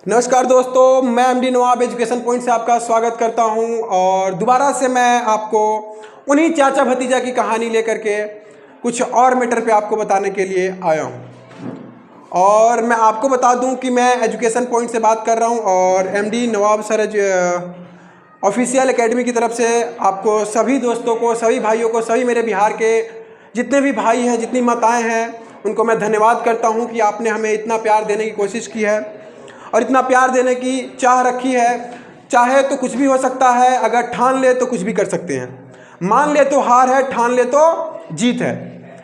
नमस्कार दोस्तों, मैं एमडी नवाब एजुकेशन पॉइंट से आपका स्वागत करता हूं और दोबारा से मैं आपको उन्हीं चाचा भतीजा की कहानी लेकर के कुछ और मैटर पे आपको बताने के लिए आया हूं। और मैं आपको बता दूं कि मैं एजुकेशन पॉइंट से बात कर रहा हूं और एमडी नवाब सर ऑफिशियल एकेडमी की तरफ से आपको सभी दोस्तों को, सभी भाइयों को, सभी मेरे बिहार के जितने भी भाई हैं, जितनी माताएँ हैं, उनको मैं धन्यवाद करता हूँ कि आपने हमें इतना प्यार देने की कोशिश की है और इतना प्यार देने की चाह रखी है। चाहे तो कुछ भी हो सकता है, अगर ठान ले तो कुछ भी कर सकते हैं। मान ले तो हार है, ठान ले तो जीत है।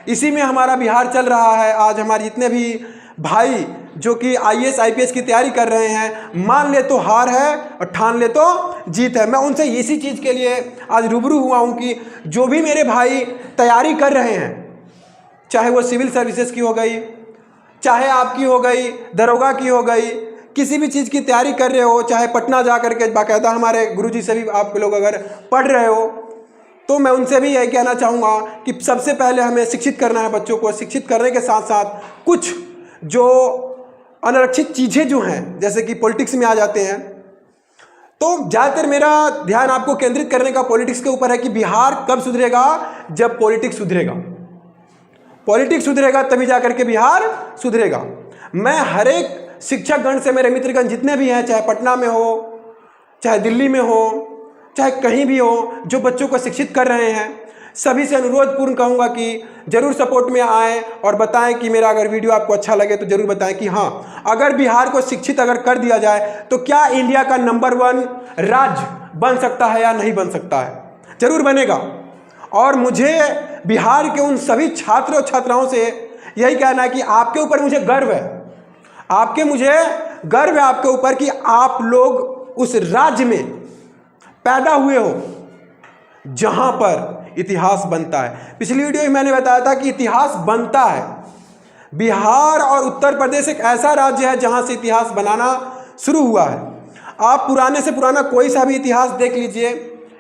इसी में हमारा बिहार चल रहा है। आज हमारे जितने भी भाई जो कि आईएएस आईपीएस की तैयारी कर रहे हैं, मान ले तो हार है और ठान ले तो जीत है। मैं उनसे इसी चीज़ के लिए आज रूबरू हुआ हूँ कि जो भी मेरे भाई तैयारी कर रहे हैं, चाहे वो सिविल सर्विसेज की हो गई, चाहे आपकी हो गई, दरोगा की हो गई, किसी भी चीज़ की तैयारी कर रहे हो, चाहे पटना जा कर के बाकायदा हमारे गुरुजी से भी आप लोग अगर पढ़ रहे हो, तो मैं उनसे भी यही कहना चाहूँगा कि सबसे पहले हमें शिक्षित करना है बच्चों को। शिक्षित करने के साथ साथ कुछ जो अनारक्षित चीज़ें जो हैं, जैसे कि पॉलिटिक्स में आ जाते हैं, तो ज़्यादातर मेरा ध्यान आपको केंद्रित करने का पॉलिटिक्स के ऊपर है कि बिहार कब सुधरेगा, जब पॉलिटिक्स सुधरेगा। पॉलिटिक्स सुधरेगा तभी जा करके बिहार सुधरेगा। मैं हर एक शिक्षकगण से, मेरे मित्रगण जितने भी हैं, चाहे पटना में हो, चाहे दिल्ली में हो, चाहे कहीं भी हो, जो बच्चों को शिक्षित कर रहे हैं, सभी से अनुरोधपूर्ण कहूँगा कि ज़रूर सपोर्ट में आएँ और बताएं कि मेरा अगर वीडियो आपको अच्छा लगे तो ज़रूर बताएं कि हाँ, अगर बिहार को शिक्षित अगर कर दिया जाए तो क्या इंडिया का नंबर 1 राज्य बन सकता है या नहीं बन सकता है? ज़रूर बनेगा। और मुझे बिहार के उन सभी छात्र और छात्राओं से यही कहना है कि आपके ऊपर मुझे गर्व है, मुझे गर्व है आपके ऊपर कि आप लोग उस राज्य में पैदा हुए हो जहां पर इतिहास बनता है। पिछली वीडियो में मैंने बताया था कि इतिहास बनता है। बिहार और उत्तर प्रदेश एक ऐसा राज्य है जहां से इतिहास बनाना शुरू हुआ है। आप पुराने से पुराना कोई सा भी इतिहास देख लीजिए,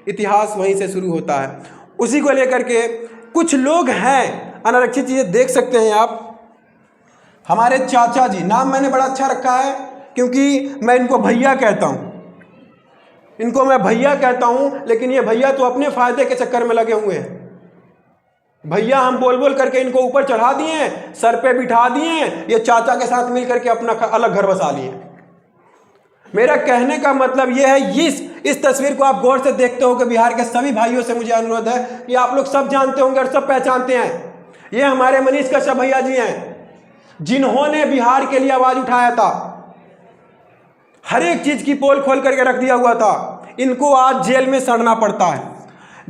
इतिहास वहीं से शुरू होता है। उसी को लेकर के कुछ लोग हैं अनारक्षित चीजें देख सकते हैं आप। हमारे चाचा जी, नाम मैंने बड़ा अच्छा रखा है क्योंकि मैं इनको भैया कहता हूँ, इनको मैं भैया कहता हूँ, लेकिन ये भैया तो अपने फायदे के चक्कर में लगे हुए हैं। भैया हम बोल बोल करके इनको ऊपर चढ़ा दिए, सर पे बिठा दिए, ये चाचा के साथ मिल करके अपना अलग घर बसा लिए। मेरा कहने का मतलब ये है, इस तस्वीर को आप गौर से देखते हो कि बिहार के सभी भाइयों से मुझे अनुरोध है कि आप लोग सब जानते होंगे और सब पहचानते हैं, ये हमारे मनीष कश्यप भैया जी हैं जिन्होंने बिहार के लिए आवाज उठाया था। हर एक चीज की पोल खोल करके रख दिया हुआ था। इनको आज जेल में सड़ना पड़ता है।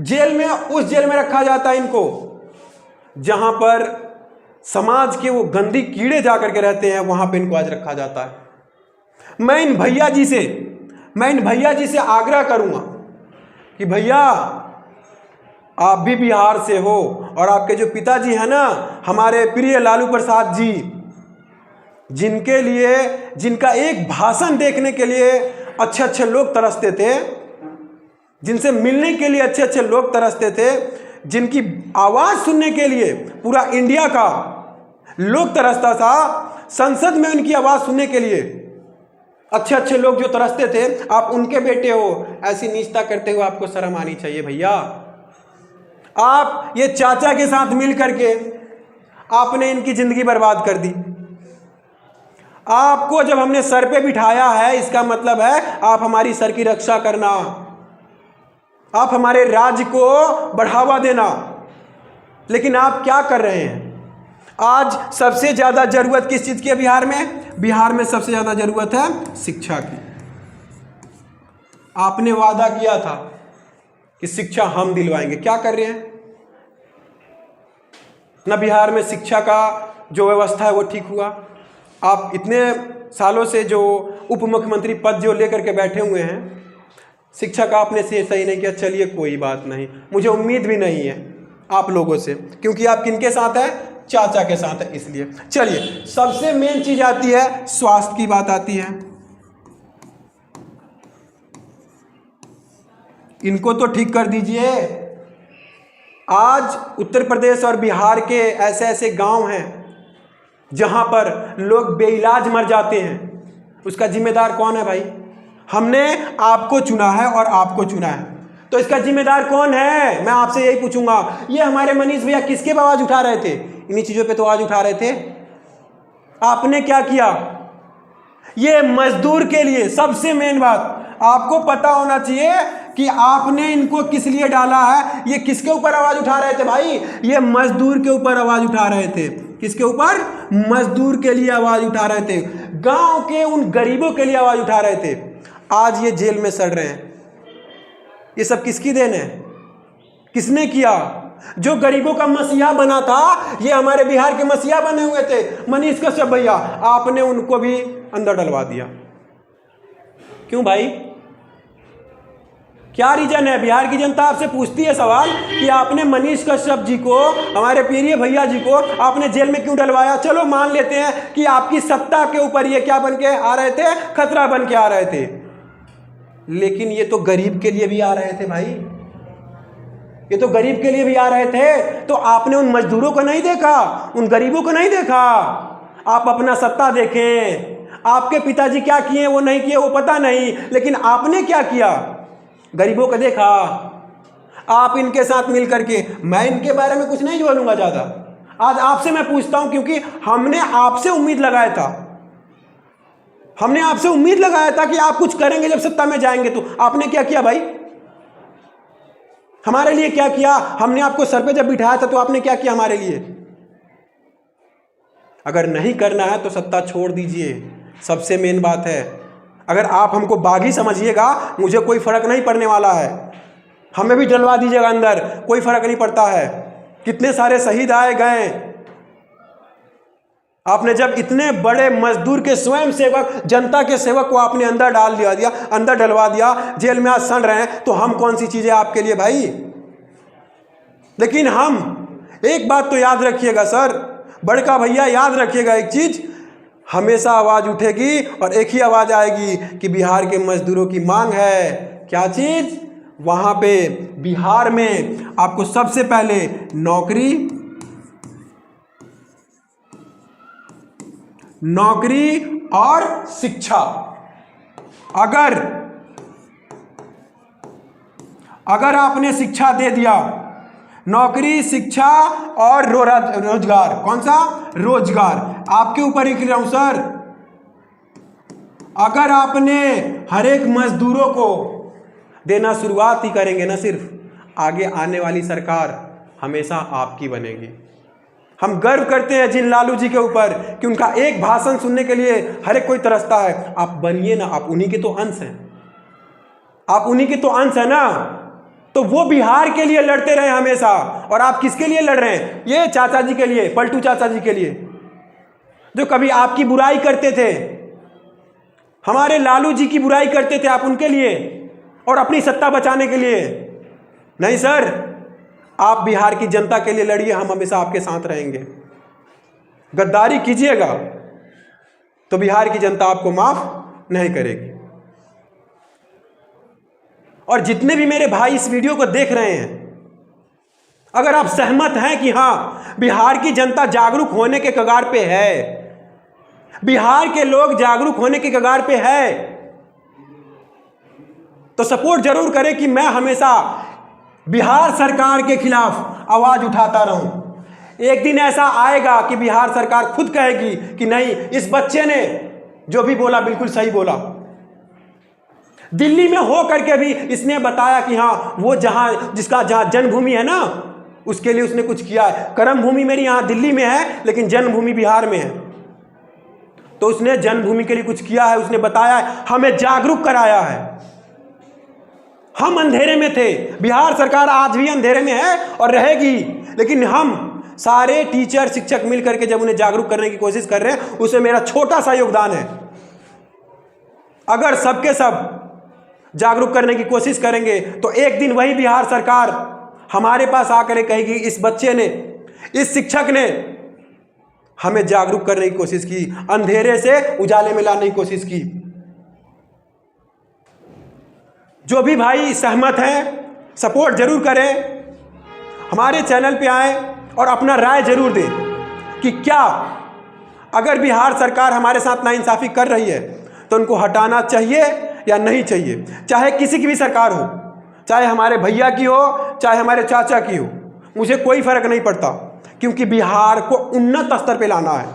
जेल में, उस जेल में रखा जाता है इनको जहां पर समाज के वो गंदी कीड़े जा करके रहते हैं, वहां पे इनको आज रखा जाता है। मैं इन भैया जी से आग्रह करूंगा कि भैया आप भी बिहार से हो और आपके जो पिताजी हैं ना, हमारे प्रिय लालू प्रसाद जी, जिनका एक भाषण देखने के लिए अच्छे अच्छे लोग तरसते थे, जिनसे मिलने के लिए अच्छे अच्छे लोग तरसते थे, जिनकी आवाज सुनने के लिए पूरा इंडिया का लोग तरसता था, संसद में उनकी आवाज सुनने के लिए अच्छे अच्छे लोग जो तरसते थे, आप उनके बेटे हो। ऐसी नीचता करते हुए आपको शर्म आनी चाहिए भैया। आप ये चाचा के साथ मिल करके आपने इनकी जिंदगी बर्बाद कर दी। आपको जब हमने सर पे बिठाया है, इसका मतलब है आप हमारी सर की रक्षा करना, आप हमारे राज्य को बढ़ावा देना। लेकिन आप क्या कर रहे हैं? आज सबसे ज्यादा जरूरत किस चीज की है बिहार में? बिहार में सबसे ज्यादा जरूरत है शिक्षा की। आपने वादा किया था कि शिक्षा हम दिलवाएंगे, क्या कर रहे हैं? ना बिहार में शिक्षा का जो व्यवस्था है वो ठीक हुआ। आप इतने सालों से जो उप मुख्यमंत्री पद जो लेकर के बैठे हुए हैं, शिक्षा का आपने से सही नहीं किया। चलिए कोई बात नहीं, मुझे उम्मीद भी नहीं है आप लोगों से, क्योंकि आप किनके साथ हैं? चाचा के साथ है। इसलिए चलिए, सबसे मेन चीज आती है, स्वास्थ्य की बात आती है। इनको तो ठीक कर दीजिए। आज उत्तर प्रदेश और बिहार के ऐसे ऐसे गांव हैं जहां पर लोग बेइलाज मर जाते हैं। उसका जिम्मेदार कौन है भाई? हमने आपको चुना है और आपको चुना है, तो इसका जिम्मेदार कौन है? मैं आपसे यही पूछूंगा। ये हमारे मनीष भैया किसके पे आवाज उठा रहे थे? इन्हीं चीजों पे तो आवाज उठा रहे थे। आपने क्या किया? ये मजदूर के लिए, सबसे मेन बात आपको पता होना चाहिए कि आपने इनको किस लिए डाला है। ये किसके ऊपर आवाज उठा रहे थे भाई? ये मजदूर के ऊपर आवाज उठा रहे थे। किसके ऊपर? मजदूर के लिए आवाज उठा रहे थे, गांव के उन गरीबों के लिए आवाज उठा रहे थे। आज ये जेल में सड़ रहे हैं। ये सब किसकी देन है? किसने किया? जो गरीबों का मसीहा बना था, ये हमारे बिहार के मसीहा बने हुए थे मनीष कश्यप भैया, आपने उनको भी अंदर डलवा दिया। क्यों भाई? क्या रीजन है? बिहार की जनता आपसे पूछती है सवाल कि आपने मनीष कश्यप जी को, हमारे प्रिय भैया जी को आपने जेल में क्यों डलवाया? चलो मान लेते हैं कि आपकी सत्ता के ऊपर ये क्या बन के आ रहे थे? खतरा बन के आ रहे थे, लेकिन ये तो गरीब के लिए भी आ रहे थे भाई। ये तो गरीब के लिए भी आ रहे थे। तो आपने उन मजदूरों को नहीं देखा, उन गरीबों को नहीं देखा। आप अपना सत्ता देखें। आपके पिताजी क्या किए वो नहीं किए वो पता नहीं, लेकिन आपने क्या किया? गरीबों को देखा। आप इनके साथ मिल करके, मैं इनके बारे में कुछ नहीं बोलूंगा ज्यादा। आज आपसे मैं पूछता हूं, क्योंकि हमने आपसे उम्मीद लगाया था। हमने आपसे उम्मीद लगाया था कि आप कुछ करेंगे जब सत्ता में जाएंगे। तो आपने क्या किया भाई? हमारे लिए क्या किया? हमने आपको सर पे जब बिठाया था तो आपने क्या किया हमारे लिए? अगर नहीं करना है तो सत्ता छोड़ दीजिए। सबसे मेन बात है, अगर आप हमको बागी समझिएगा, मुझे कोई फर्क नहीं पड़ने वाला है। हमें भी डलवा दीजिएगा अंदर, कोई फर्क नहीं पड़ता है। कितने सारे शहीद आए गए। आपने जब इतने बड़े मजदूर के स्वयं सेवक, जनता के सेवक को आपने अंदर डाल दिया, अंदर डलवा दिया, जेल में आज सड़ रहे हैं, तो हम कौन सी चीजें आपके लिए भाई? लेकिन हम एक बात तो याद रखिएगा सर, बड़का भैया याद रखिएगा एक चीज, हमेशा आवाज उठेगी और एक ही आवाज आएगी कि बिहार के मजदूरों की मांग है। क्या चीज? वहां पे बिहार में आपको सबसे पहले नौकरी और शिक्षा। अगर आपने शिक्षा दे दिया, नौकरी, शिक्षा और रोजगार, कौन सा? रोजगार। आपके ऊपर ही लिख रहा हूं सर। अगर आपने हर एक मजदूरों को देना शुरुआत ही करेंगे ना, सिर्फ आगे आने वाली सरकार हमेशा आपकी बनेगी। हम गर्व करते हैं जिन लालू जी के ऊपर कि उनका एक भाषण सुनने के लिए हर एक कोई तरसता है। आप बनिए ना, आप उन्हीं के तो अंश हैं। आप उन्हीं के तो अंश है ना। तो वो बिहार के लिए लड़ते रहे हमेशा, और आप किसके लिए लड़ रहे हैं? ये चाचा जी के लिए, पलटू चाचा जी के लिए, जो कभी आपकी बुराई करते थे, हमारे लालू जी की बुराई करते थे आप उनके लिए, और अपनी सत्ता बचाने के लिए। नहीं सर, आप बिहार की जनता के लिए लड़िए, हम हमेशा आपके साथ रहेंगे। गद्दारी कीजिएगा तो बिहार की जनता आपको माफ नहीं करेगी। और जितने भी मेरे भाई इस वीडियो को देख रहे हैं, अगर आप सहमत हैं कि हां बिहार की जनता जागरूक होने के कगार पे है, बिहार के लोग जागरूक होने के कगार पे है, तो सपोर्ट जरूर करें कि मैं हमेशा बिहार सरकार के खिलाफ आवाज उठाता रहूं। एक दिन ऐसा आएगा कि बिहार सरकार खुद कहेगी कि नहीं, इस बच्चे ने जो भी बोला बिल्कुल सही बोला। दिल्ली में हो करके भी इसने बताया कि हाँ, वो जहां जन्मभूमि है ना, उसके लिए उसने कुछ किया है। कर्म भूमि मेरी यहां दिल्ली में है, लेकिन जन्मभूमि बिहार में है। तो उसने जन्मभूमि के लिए कुछ किया है, उसने बताया है, हमें जागरूक कराया है। हम अंधेरे में थे, बिहार सरकार आज भी अंधेरे में है और रहेगी, लेकिन हम सारे टीचर शिक्षक मिल करके जब उन्हें जागरूक करने की कोशिश कर रहे हैं, उसमें मेरा छोटा सा योगदान है। अगर सबके सब जागरूक करने की कोशिश करेंगे तो एक दिन वही बिहार सरकार हमारे पास आकर कहेगी, इस बच्चे ने, इस शिक्षक ने हमें जागरूक करने की कोशिश की, अंधेरे से उजाले में लाने की कोशिश की। जो भी भाई सहमत हैं, सपोर्ट जरूर करें, हमारे चैनल पे आएं और अपना राय जरूर दें कि क्या अगर बिहार सरकार हमारे साथ नाइंसाफी कर रही है तो उनको हटाना चाहिए या नहीं चाहिए, चाहे किसी की भी सरकार हो, चाहे हमारे भैया की हो, चाहे हमारे चाचा की हो, मुझे कोई फर्क नहीं पड़ता, क्योंकि बिहार को उन्नत स्तर पे लाना है।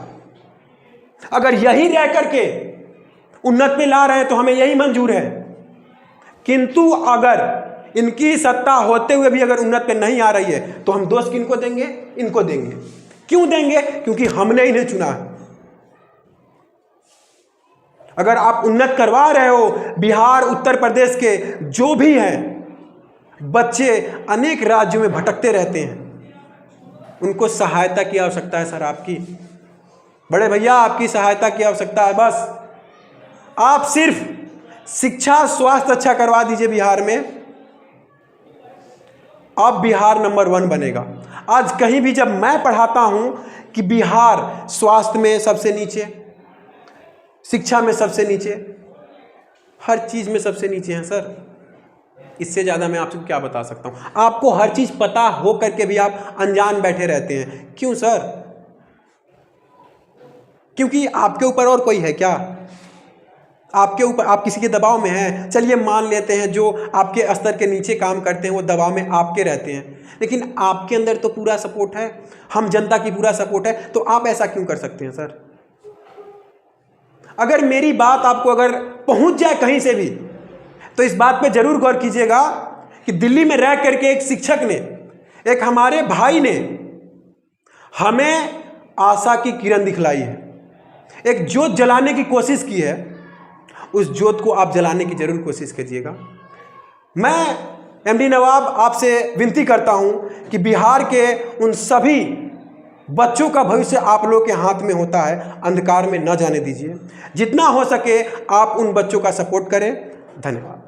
अगर यही रह करके उन्नत पे ला रहे हैं तो हमें यही मंजूर है, किंतु अगर इनकी सत्ता होते हुए भी अगर उन्नत पे नहीं आ रही है तो हम दोष किनको देंगे? इनको देंगे। क्यों देंगे? क्योंकि हमने इन्हें चुना है। अगर आप उन्नत करवा रहे हो, बिहार उत्तर प्रदेश के जो भी हैं बच्चे अनेक राज्यों में भटकते रहते हैं, उनको सहायता की आवश्यकता है सर आपकी। बड़े भैया आपकी सहायता की आवश्यकता है। बस आप सिर्फ शिक्षा स्वास्थ्य अच्छा करवा दीजिए बिहार में, अब बिहार नंबर 1 बनेगा। आज कहीं भी जब मैं पढ़ाता हूं कि बिहार स्वास्थ्य में सबसे नीचे, शिक्षा में सबसे नीचे, हर चीज में सबसे नीचे हैं सर। इससे ज़्यादा मैं आपसे क्या बता सकता हूँ? आपको हर चीज़ पता हो करके भी आप अनजान बैठे रहते हैं। क्यों सर? क्योंकि आपके ऊपर और कोई है क्या? आपके ऊपर, आप किसी के दबाव में हैं। चलिए मान लेते हैं जो आपके स्तर के नीचे काम करते हैं वो दबाव में आपके रहते हैं, लेकिन आपके अंदर तो पूरा सपोर्ट है, हम जनता की पूरा सपोर्ट है, तो आप ऐसा क्यों कर सकते हैं सर? अगर मेरी बात आपको अगर पहुंच जाए कहीं से भी तो इस बात पे जरूर गौर कीजिएगा कि दिल्ली में रह करके एक शिक्षक ने, एक हमारे भाई ने हमें आशा की किरण दिखलाई है, एक ज्योत जलाने की कोशिश की है। उस ज्योत को आप जलाने की जरूर कोशिश कीजिएगा। मैं एमडी नवाब आपसे विनती करता हूं कि बिहार के उन सभी बच्चों का भविष्य आप लोग के हाथ में होता है, अंधकार में न जाने दीजिए। जितना हो सके आप उन बच्चों का सपोर्ट करें। धन्यवाद।